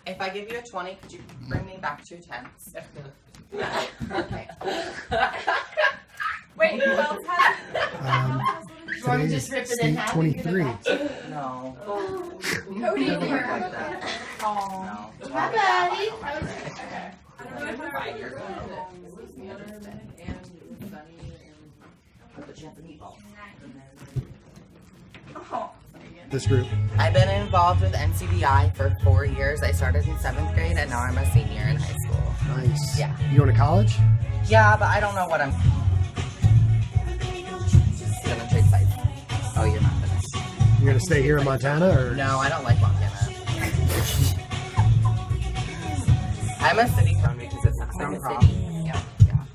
If I give you a 20, could you bring me back 2 10s? Okay. Wait, who else has You want to just rip it in half? 23. No. Cody, you were like that. Oh. No. Hi, buddy. Okay. I don't know if I'm 5 years old. It was the other day, and it was sunny, but she had the meatballs. Oh. This group. I've been involved with NCBI for 4 years. I started in 7th grade, and now I'm a senior in high school. Nice. Yeah. You going to college? Yeah, but I don't know what I'm gonna trade sites. Oh, you're not finished. You're going to stay here in Montana, or? No, I don't like Montana. I'm a city from because it's not like a city. Yeah, yeah.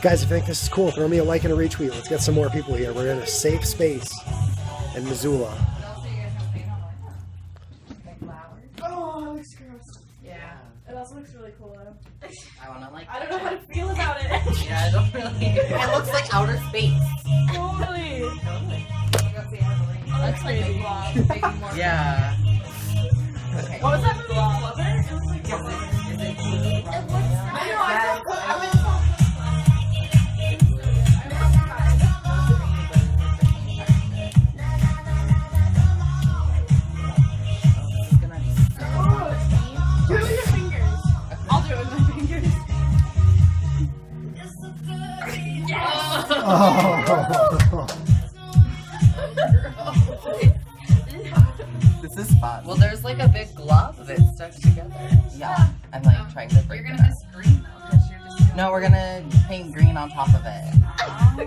Guys, if you think this is cool, throw me a like and a retweet. Let's get some more people here. We're in a safe space in Missoula. Oh, it looks gross. Yeah. It also looks really cool though. I wanna like. I don't know how to feel about it. Yeah, I don't really. It looks like outer space. Totally. Oh, that's like a blob. Making more. Yeah. Okay. What was that movie? Blubber? It was like Blubber. Is it blue? I know, I meant do it with your fingers. I'll do it with my fingers. Oh. This is fun. Well, there's like a big glob of it stuck together. Yeah. I'm like trying to break You're it gonna up. miss green though, because you're just. No, we're gonna paint green on top of it.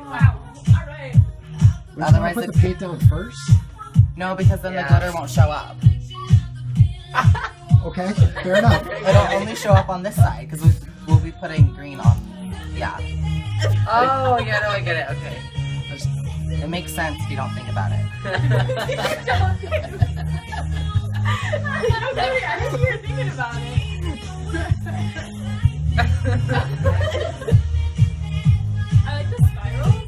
Wow. Alright. Would you want Otherwise to put it- the paint down first? No, because then the glitter won't show up. Okay, fair enough. It'll only show up on this side because we'll be putting green on. Yeah. Oh, yeah, no, I get it. Okay. It makes sense if you don't think about it. Okay, I didn't hear thinking about it. I like the spirals.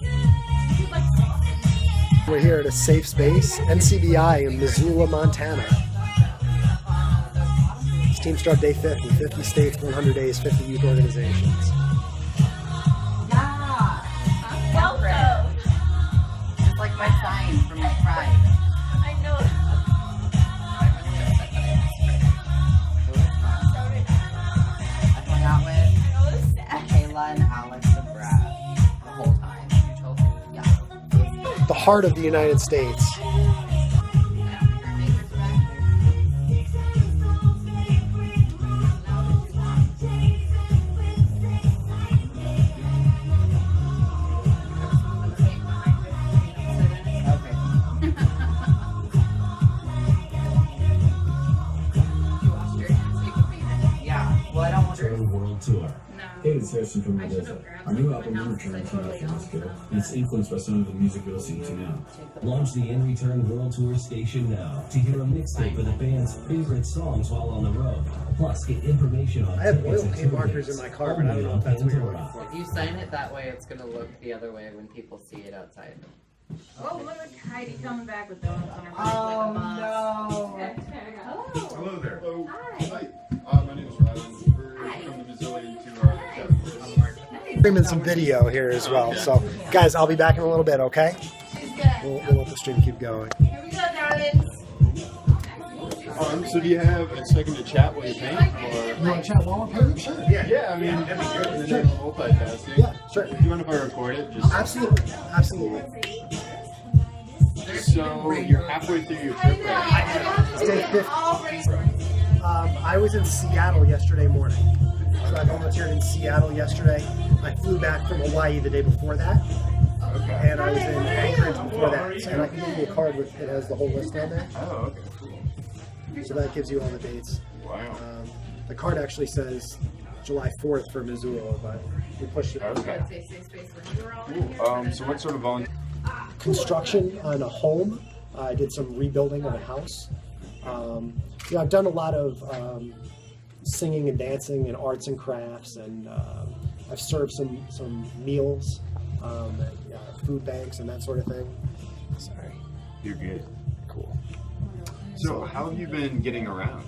You like soft. We're here at a safe space, NCBI in Missoula, Montana. It's Team Strub Day 50, 50 states, 100 days, 50 youth organizations. Welcome. It's like my sign from my pride. I know. I hung out with Kayla and Alex and Brad the whole time. Yeah. The heart of the United States. World Tour. Hey, it's Harrison from Missoula. Our new album, In Return, came out 2 months ago, and it's influenced by some of the music you'll see to now. Launch the In Return World Tour station now to hear a mixtape of the band's favorite songs while on the road. Plus, get information on I have tickets oil and paint tour markers dates. in my car, but I don't know if that's what you're looking for. If you sign it that way, it's gonna look the other way when people see it outside. Oh, look at Heidi coming back with donuts on her face Oh like a boss. no! Hello there. Hi. My name is Rylan. We're from the Missoula to Streaming some video here as well. So, guys, I'll be back in a little bit, okay? We'll let the stream keep going. Here we go, darlings. So do you have a second to chat while you paint? You want to chat while we're painting? Sure. Yeah, I mean, that'd be good. And then multitasking. Yeah, sure. Do you mind if I record it? Just Absolutely. Absolutely. So you're halfway through your trip right now. It's day 50. I was in Seattle yesterday morning. So I volunteered in Seattle yesterday. I flew back from Hawaii the day before that. Okay. And I was in Anchorage before that. So, and I can give you a card with it has the whole list on there. Oh, okay, cool. So that gives you all the dates. Wow. The card actually says July 4th for Missoula, but we pushed it. Okay. Cool. So what sort of volunteer? Construction on a home. I did some rebuilding of a house. I've done a lot of singing and dancing and arts and crafts, and I've served some meals at food banks and that sort of thing. Sorry. You're good. Cool. So how have you been getting around?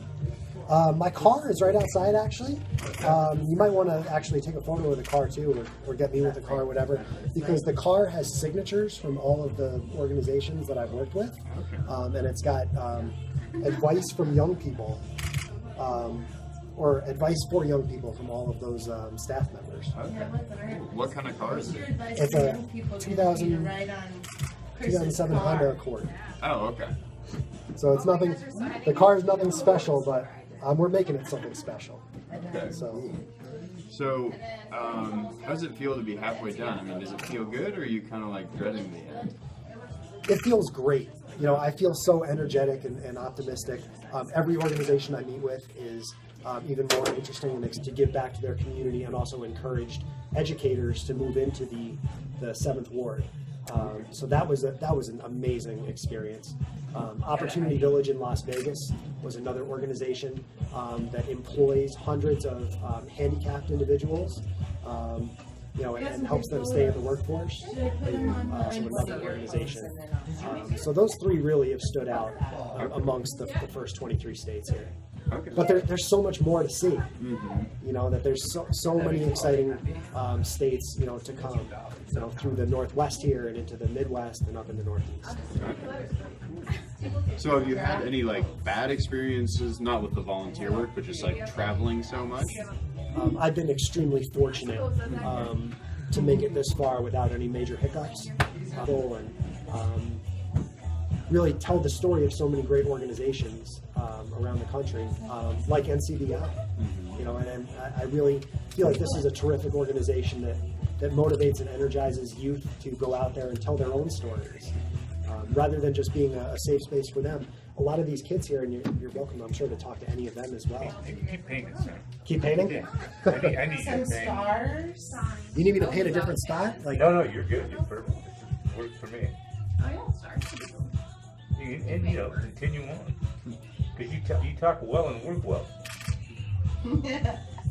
My car is right outside, actually. You might want to actually take a photo of the car too, or get me with the car, whatever, because the car has signatures from all of the organizations that I've worked with, and it's got advice from young people, or advice for young people from all of those staff members. Okay. What kind of car is it? It's a 2007 Honda Accord. Oh, okay. So it's nothing, the car is nothing special, but we're making it something special. Okay. So, how does it feel to be halfway done? I mean, does it feel good, or are you kind of like dreading the end? It feels great. You know, I feel so energetic and optimistic. Every organization I meet with is even more interesting and to give back to their community, and also encouraged educators to move into the 7th Ward. So that was an amazing experience. Opportunity Village in Las Vegas was another organization that employs hundreds of handicapped individuals, you know, and helps them stay in the workforce. So another organization. So those three really have stood out amongst the first 23 states here. Okay. But there's so much more to see. You know, that there's so many exciting states, you know, to come. You know, through the Northwest here and into the Midwest and up in the Northeast. So have you had any like bad experiences, not with the volunteer work, but just like traveling so much? I've been extremely fortunate to make it this far without any major hiccups. And really tell the story of so many great organizations around the country, like NCBI. You know, and I really feel like this is a terrific organization that motivates and energizes youth to go out there and tell their own stories, rather than just being a safe space for them. A lot of these kids here, and you're welcome, I'm sure, to talk to any of them as well. Keep painting, sir. Keep painting? Yeah. I need Some you to paint. stars. You need me to paint a different spot? Like, No, you're good. You're perfect. It works for me. Oh, yeah, stars. And you know, continue on. Because you talk well and work well.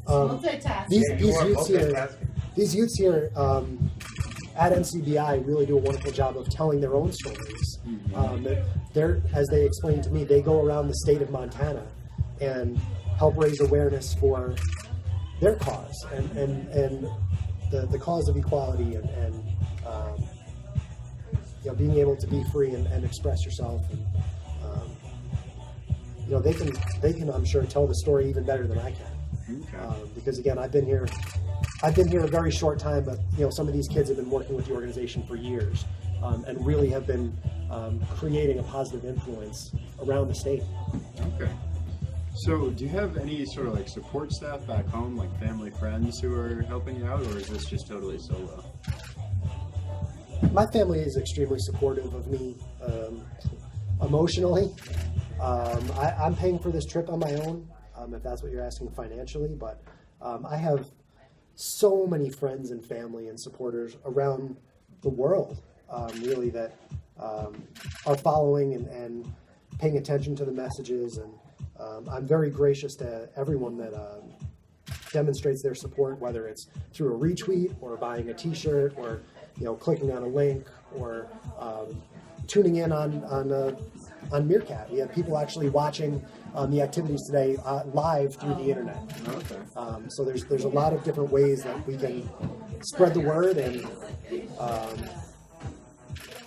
Multitasking. These youths here at NCBI really do a wonderful job of telling their own stories. As they explained to me, they go around the state of Montana and help raise awareness for their cause and the cause of equality and you know, being able to be free and express yourself. And, you know, they can I'm sure tell the story even better than I can. Because again, I've been here a very short time, but you know, some of these kids have been working with the organization for years, and really have been creating a positive influence around the state. Okay. So do you have any sort of like support staff back home, like family, friends who are helping you out, or is this just totally solo? My family is extremely supportive of me emotionally. I'm paying for this trip on my own, if that's what you're asking financially, but I have so many friends and family and supporters around the world, really, that are following and paying attention to the messages, and I'm very gracious to everyone that demonstrates their support, whether it's through a retweet or buying a t-shirt or, you know, clicking on a link or tuning in on Meerkat. We have people actually watching the activities today live through the internet. So there's a lot of different ways that we can spread the word, and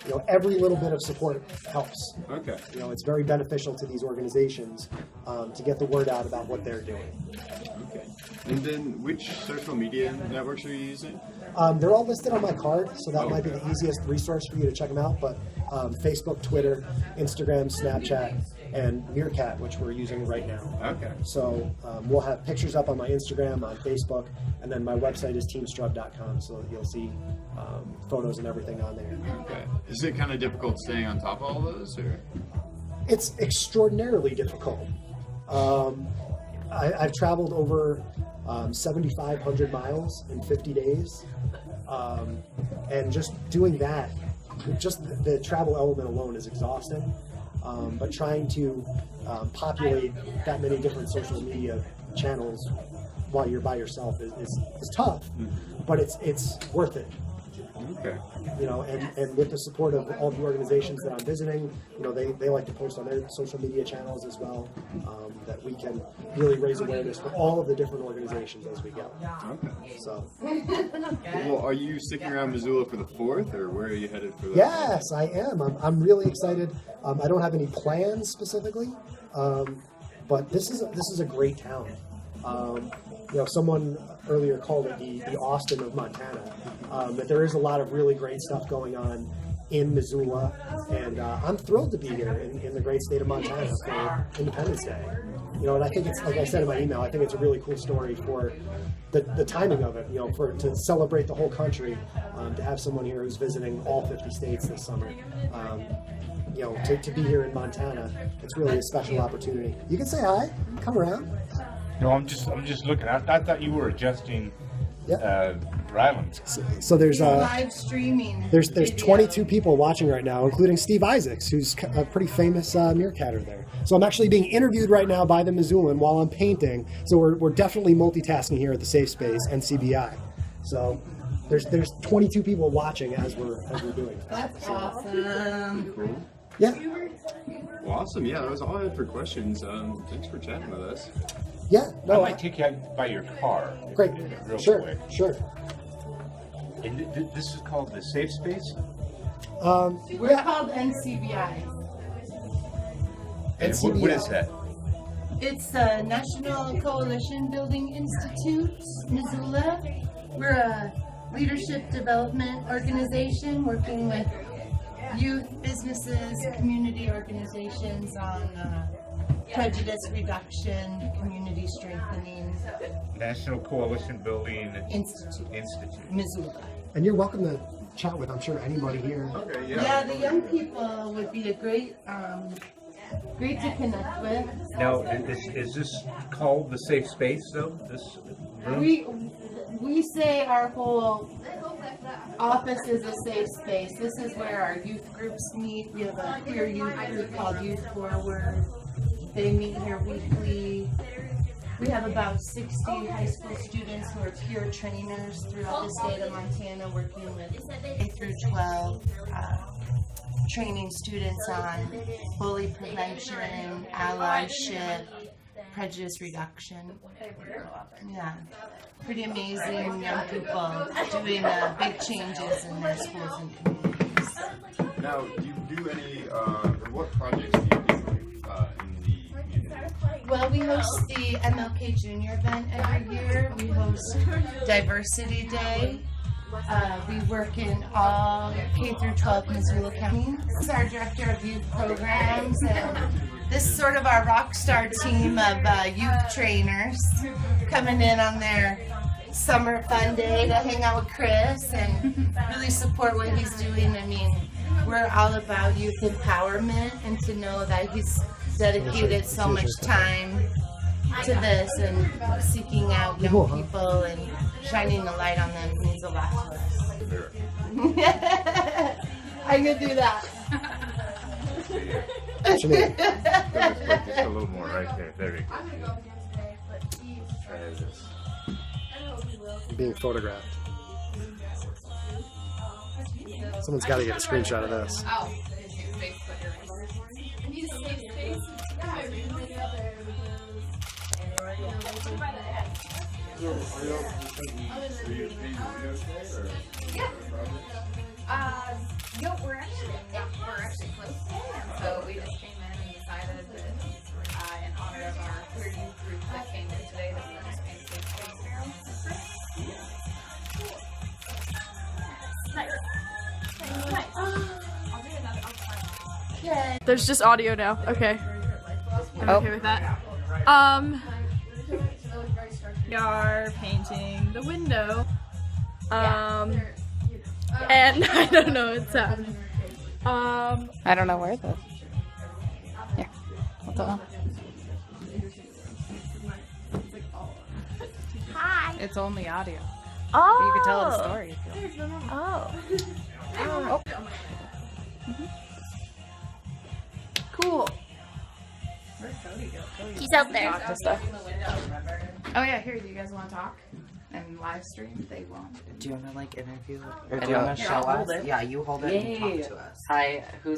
you know, every little bit of support helps. Okay. You know, it's very beneficial to these organizations to get the word out about what they're doing. Okay. And then which social media networks are you using? They're all listed on my card, so that might be the easiest resource for you to check them out. But Facebook, Twitter, Instagram, Snapchat, and Meerkat, which we're using right now. Okay. So we'll have pictures up on my Instagram, on Facebook, and then my website is teamstrub.com, so you'll see photos and everything on there. Okay. Is it kind of difficult staying on top of all those, or? It's extraordinarily difficult. I've traveled over 7,500 miles in 50 days, and just doing that, just the travel element alone is exhausting. But trying to populate that many different social media channels while you're by yourself is tough, but it's worth it. Okay. You know, and with the support of all the organizations that I'm visiting, you know, they like to post on their social media channels as well, that we can really raise awareness for all of the different organizations as we go. Okay. So. Well, are you sticking around Missoula for the 4th, or where are you headed for that? Yes, I am. I'm really excited. I don't have any plans specifically, but this is a great town. You know, someone earlier called it the Austin of Montana. But there is a lot of really great stuff going on in Missoula, and I'm thrilled to be here in the great state of Montana for Independence Day. You know, and I think it's, like I said in my email, I think it's a really cool story for the timing of it. You know, to celebrate the whole country, to have someone here who's visiting all 50 states this summer. You know, to be here in Montana, it's really a special opportunity. You can say hi, come around. No, I'm just looking. I thought you were adjusting Ryland. So there's live streaming. There's 22 people watching right now, including Steve Isaacs, who's a pretty famous meerkatter there. So I'm actually being interviewed right now by the Missoulan while I'm painting. So we're definitely multitasking here at the Safe Space and CBI. So there's 22 people watching as we're doing it. That's awesome. Cool. Yeah. Well, awesome. Yeah, that was all I had for questions. Thanks for chatting with us. Yeah. I might take you out by your car. Great. Real Sure. quick. Sure. And this is called the Safe Space? We're called NCBI. And what is that? It's the National Coalition Building Institute, Missoula. We're a leadership development organization working with youth, businesses, community organizations on prejudice reduction, community strengthening. National Coalition Building Institute. Missoula. And you're welcome to chat with, I'm sure, anybody here. Okay, Yeah, the young people would be a great to connect with. Now, is this called the Safe Space, though? This room? We say our whole office is a safe space. This is where our youth groups meet. We have a queer youth group called Youth Forward. They meet here weekly. We have about 60 high school students who are peer trainers throughout the state of Montana, working with K through 12, training students on bully prevention, allyship, prejudice reduction. Yeah, pretty amazing young people doing big changes in their schools and communities. Now, do you do any, or what projects do you do in the community? Well, we host the MLK Junior event every year. We host Diversity Day. We work in all K through 12 Missoula County. This is our director of youth programs, and this is sort of our rock star team of youth trainers coming in on their summer fun day to hang out with Chris and really support what he's doing. I mean, we're all about youth empowerment, and to know that he's dedicated so much time to this and seeking out young people and shining the light on them means a lot to us. I'm gonna do that. Just a little more right there. There we go. There's this. Being photographed. Someone's got to get a screenshot of this. No, we're actually close. So we just came in and decided that in honor of our queer youth group that came in today, that we're just paint safe space mural. There's just audio now. Okay. I'm okay with that. We are painting the window. And I don't know what's happening. I don't know where the. Yeah. What's up? Hi. It's only audio. Oh. You can tell a story if you want. Oh. Mm-hmm. Cool. He's out there. Talk to stuff. Oh yeah, here. Do you guys want to talk and live stream? They won't. Do you want to like interview or do you want to Here, show I'll hold us? it. Yeah, you hold it and talk to us. Hi, who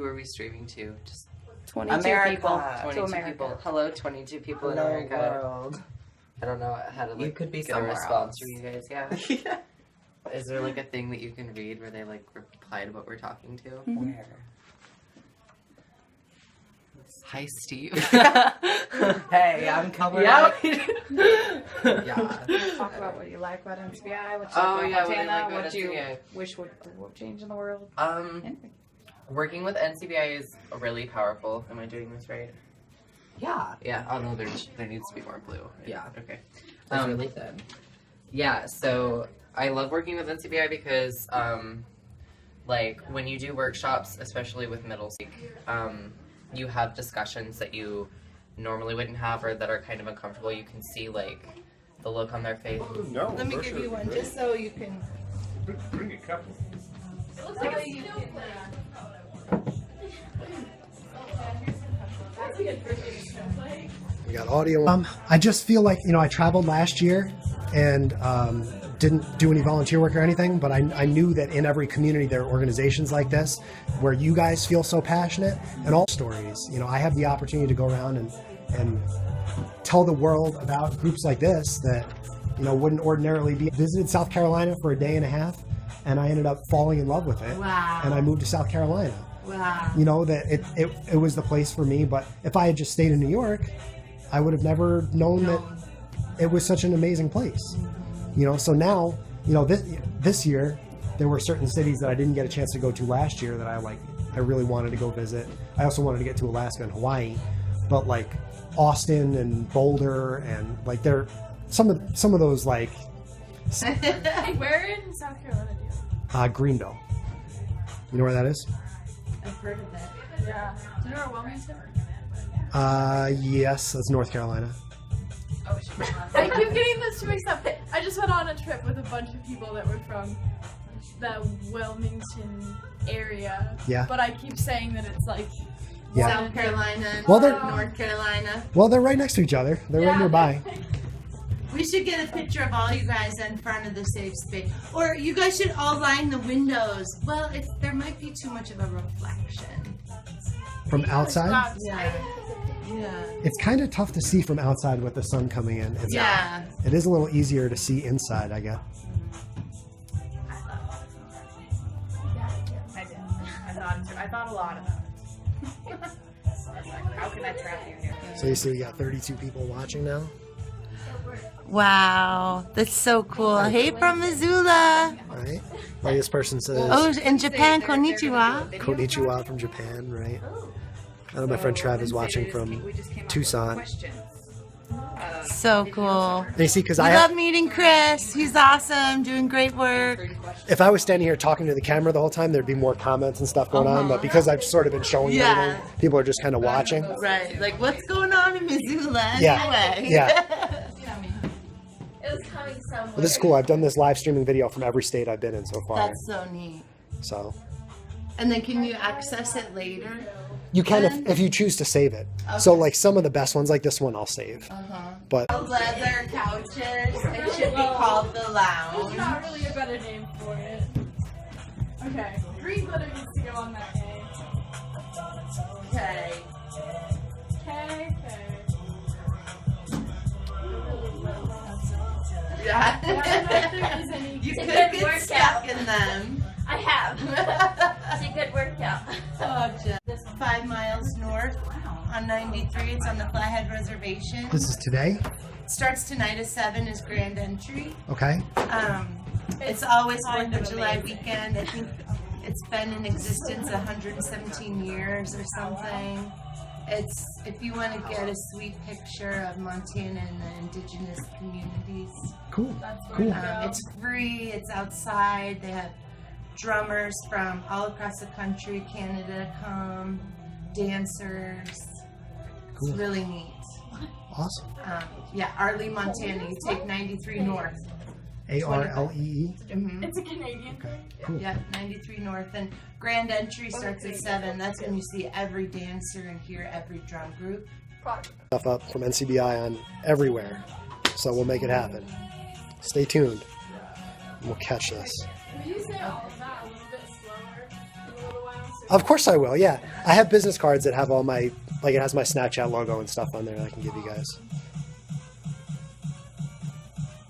are we streaming to? Just 22 America. people. 22 America. people. Hello, 22 people in Hello, America. world. I don't know how to You like could be get a somewhere response else. from you guys. Yeah. Is there like a thing that you can read where they like reply to what we're talking to? Where? Hi, Steve. Hey, I'm coming Yeah. out. Yeah. Talk about what you like about NCBI. What you Oh, like yeah, about what I Montana. like about What you NCBI. wish would change in the world. Anything. Working with NCBI is really powerful. Am I doing this right? Yeah. Yeah. Oh no, there needs to be more blue. Yeah. Okay. It's really thin. Yeah, so I love working with NCBI because, like, when you do workshops, especially with middle school, you have discussions that you normally wouldn't have or that are kind of uncomfortable. You can see, like, the look on their face. No, Let me for give sure. you one just so you can. Bring a couple. It looks like a snowflake. We got audio. I just feel like, I traveled last year and didn't do any volunteer work or anything, but I knew that in every community there are organizations like this where you guys feel so passionate and all stories. I have the opportunity to go around and tell the world about groups like this that, wouldn't ordinarily be. Visited South Carolina for a day and a half and I ended up falling in love with it. Wow. And I moved to South Carolina. Wow. That it was the place for me, but if I had just stayed in New York, I would have never known that it was such an amazing place. So now, this year, there were certain cities that I didn't get a chance to go to last year that I really wanted to go visit. I also wanted to get to Alaska and Hawaii, but like Austin and Boulder and like some of those like Hey, where in South Carolina do you? Greenville. You know where that is? I've heard of that. Yeah. Do you know where Wilmington? Yes, that's North Carolina. I keep getting this mixed up. I just went on a trip with a bunch of people that were from the Wilmington area. Yeah. But I keep saying that it's like Yeah. South Carolina, Well, they're- North Carolina. Well, they're right next to each other. They're right nearby. We should get a picture of all you guys in front of the safe space. Or you guys should all line the windows. Well, there might be too much of a reflection. From outside? Yeah. It's kind of tough to see from outside with the sun coming in. It is a little easier to see inside, I guess. I did. I thought a lot about it. How can I trap you here? So you see we got 32 people watching now. Wow, that's so cool. Hey from Missoula. Right? Like this person says, Oh, in Japan, konnichiwa. Konnichiwa from Japan, right? I know my friend Trav is watching from Tucson. So cool. And you see, because I love meeting Chris. He's awesome, doing great work. if I was standing here talking to the camera the whole time, there'd be more comments and stuff going on. But because I've sort of been showing everything, people are just kind of watching. Right, like what's going on in Missoula? Yeah. Anyway. Yeah. It was coming somewhere. Well, this is cool. I've done this live streaming video from every state I've been in so far. That's so neat. So And then can you access it later? you can if you choose to save it. So like some of the best ones, like this one, I'll save. But Leather couches. It should be called the lounge. There's not really a better name for it. Okay. Green glitter needs to go on that A. Okay. Okay. Yeah. I don't know if there is any. You It's a could good get workout. stuck in them. I have. It's a good workout. Oh, just 5 miles north on 93. It's on the Flathead Reservation. this is today. Starts tonight at 7 is grand entry. Okay. It's always 4th of July weekend. I think it's been in existence 117 years or something. It's if you want to get a sweet picture of Montana and the indigenous communities. Cool. Cool. It's free. It's outside. They have drummers from all across the country, Canada come, dancers. Cool. It's really neat. Awesome. Yeah, Arley, Montana. You take 93 north. ARLEE. Mm-hmm. It's a Canadian thing. Cool. Yep, 93 North. And grand entry starts at 7. That's when you see every dancer and hear every drum group. Stuff up from NCBI on everywhere. So we'll make it happen. Stay tuned. We'll catch this. Will you say all of that a little bit slower in a little while? Of course I will, yeah. I have business cards that have all my, like it has my Snapchat logo and stuff on there that I can give you guys.